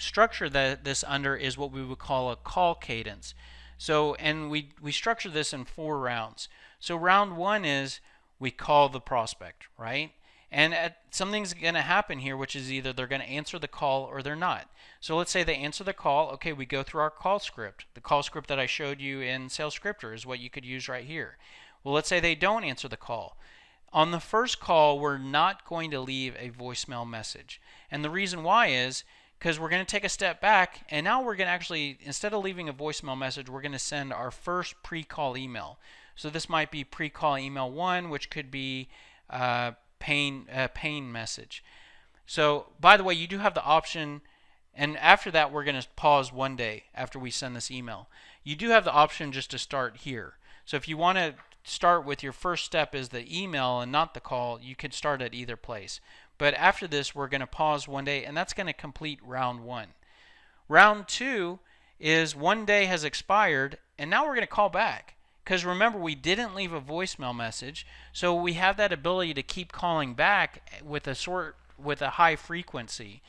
structure this under is what we would call a call cadence. So, and we structure this in 4 rounds. So round 1 is we call the prospect, right? And something's going to happen here, which is either they're going to answer the call or they're not. So let's say they answer the call. Okay, we go through our call script. The call script that I showed you in Sales Scripter is what you could use right here. Well, let's say they don't answer the call. On the first call, we're not going to leave a voicemail message. And the reason why is because we're going to take a step back, and now we're going to actually, instead of leaving a voicemail message, we're going to send our first pre-call email. So this might be pre-call email 1, which could be pain message. So by the way, you do have the option, and after that we're going to pause 1 day after we send this email. You do have the option just to start here. So if you want to start with your first step is the email and not the call, you could start at either place. But after this we're going to pause 1 day, and that's going to complete round 1. Round 2 is 1 day has expired, and now we're going to call back. Because remember, we didn't leave a voicemail message, so we have that ability to keep calling back with a high frequency,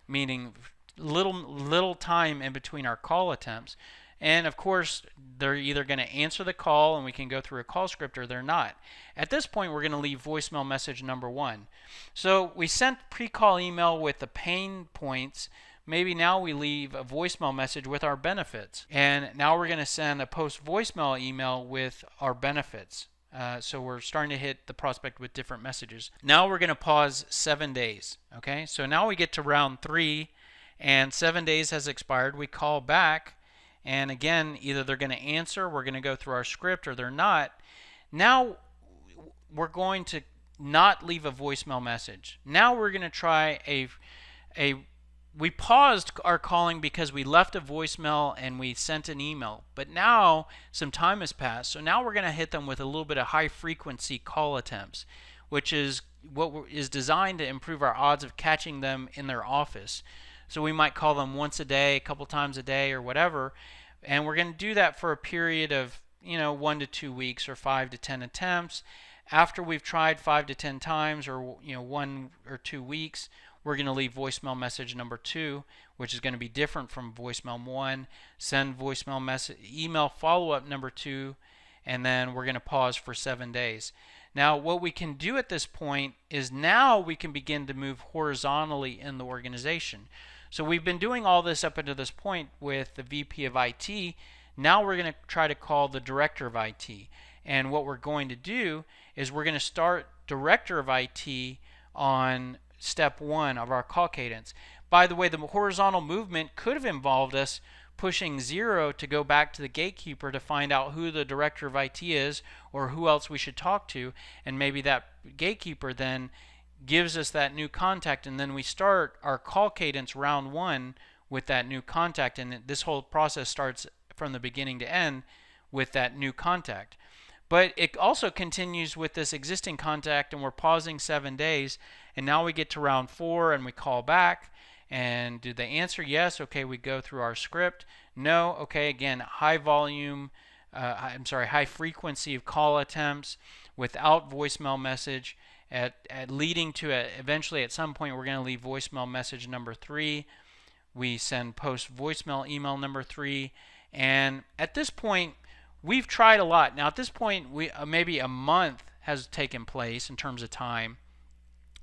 meaning little time in between our call attempts. And of course, they're either going to answer the call and we can go through a call script, or they're not. At this point, we're going to leave voicemail message number 1. So we sent pre-call email with the pain points. Maybe now we leave a voicemail message with our benefits. And now we're going to send a post voicemail email with our benefits. So we're starting to hit the prospect with different messages. Now we're going to pause 7 days. Okay, so now we get to round 3 and 7 days has expired. We call back, and again, either they're going to answer, we're going to go through our script, or they're not. Now we're going to not leave a voicemail message. Now we're going to try we paused our calling because we left a voicemail and we sent an email, but now some time has passed, so now we're going to hit them with a little bit of high frequency call attempts, which is what is designed to improve our odds of catching them in their office. So we might call them once a day, a couple times a day, or whatever, and we're going to do that for a period of 1 to 2 weeks, or 5 to 10 attempts. After we've tried 5 to 10 times, or 1 or 2 weeks, we're going to leave voicemail message number 2, which is going to be different from voicemail 1. Send voicemail message email follow-up number 2, and then we're going to pause for 7 days. Now what we can do at this point is now we can begin to move horizontally in the organization. So we've been doing all this up until this point with the VP of IT. Now we're going to try to call the Director of IT. And what we're going to do is we're going to start Director of IT on step 1 of our call cadence. By the way, the horizontal movement could have involved us pushing 0 to go back to the gatekeeper to find out who the Director of IT is or who else we should talk to, and maybe that gatekeeper then gives us that new contact, and then we start our call cadence round 1 with that new contact, and this whole process starts from the beginning to end with that new contact. But it also continues with this existing contact, and we're pausing 7 days, and now we get to round 4 and we call back. And do they answer? Yes. Okay, we go through our script. No. Okay, again, high frequency of call attempts without voicemail message, leading to eventually at some point we're going to leave voicemail message number 3. We send post voicemail email number 3, and at this point we've tried a lot. Now at this point maybe a month has taken place in terms of time.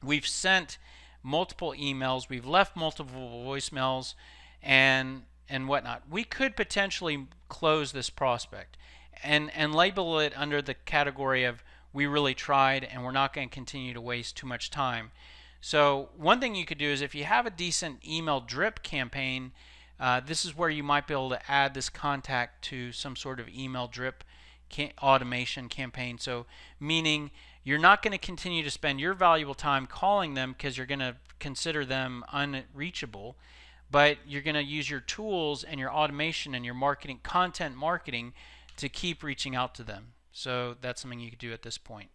We've sent multiple emails, we've left multiple voicemails, and whatnot. We could potentially close this prospect and label it under the category of we really tried and we're not going to continue to waste too much time. So one thing you could do is, if you have a decent email drip campaign, this is where you might be able to add this contact to some sort of email drip automation campaign. So meaning you're not going to continue to spend your valuable time calling them because you're going to consider them unreachable, but you're going to use your tools and your automation and your marketing, content marketing, to keep reaching out to them. So that's something you could do at this point.